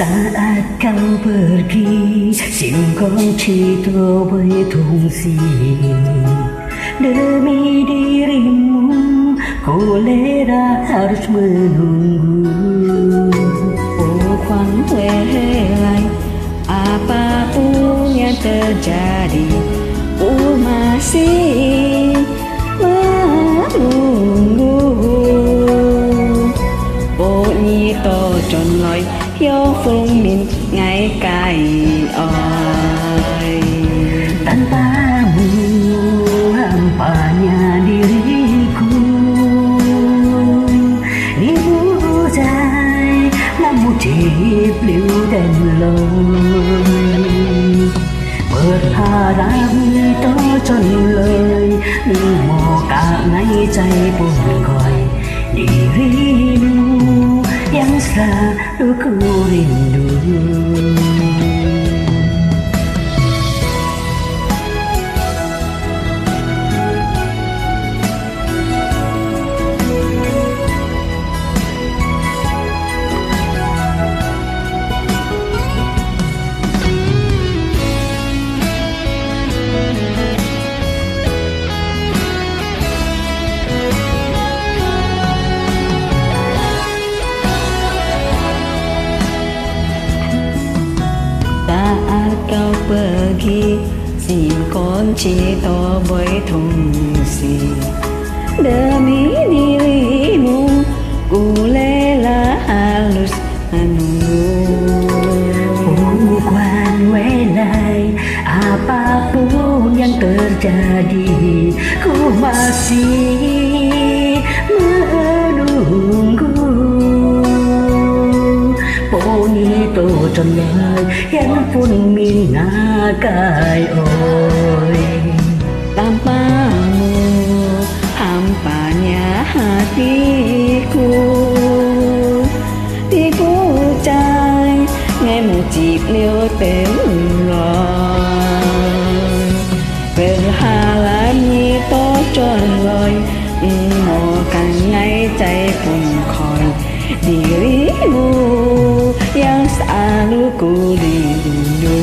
Saat kau pergi, singkong cito berfungsi. Demi dirimu, kolera harus menunggu. Oh Kuanglelai, apapun yang terjadi, masih menunggu. Oh Nhi To tròn lời hiếu phung min ngày cài oi. Tanpamu hampanya diriku di bujai namun cip liu dan loi. Berharap to trọn lời nhưng mò cả ngày chạy buồn gọi dirimu yang selalu ku rindu. Saat kau pergi, singkong cito berfungsi. Demi dirimu, ku rela harus menunggu. Oh Kuanglelai, apapun yang terjadi, ku masih menunggu. Nhi To trọn lời yang pun min ngakai oi. Tanpamu hampanya hatiku di bujai ngày một chip liêu tiếng rồi. Berharap Nhi To trọn lời một càng ngày chạy pun khỏi dirimu yang selalu ku rindu.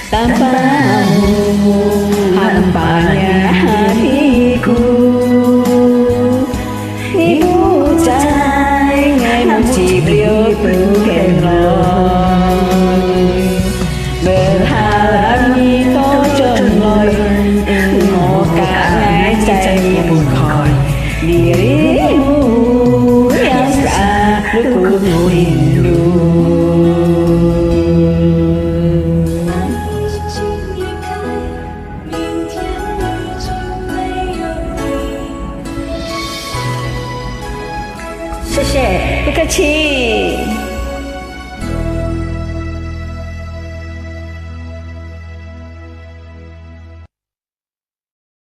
Tanpamu hampanya hatiku di bujai ngày một chip liu tiếng rồi. Berharap Nhi To trọn lời một cả ngày chạy buồn khỏi dirimu yang selalu ku rindu.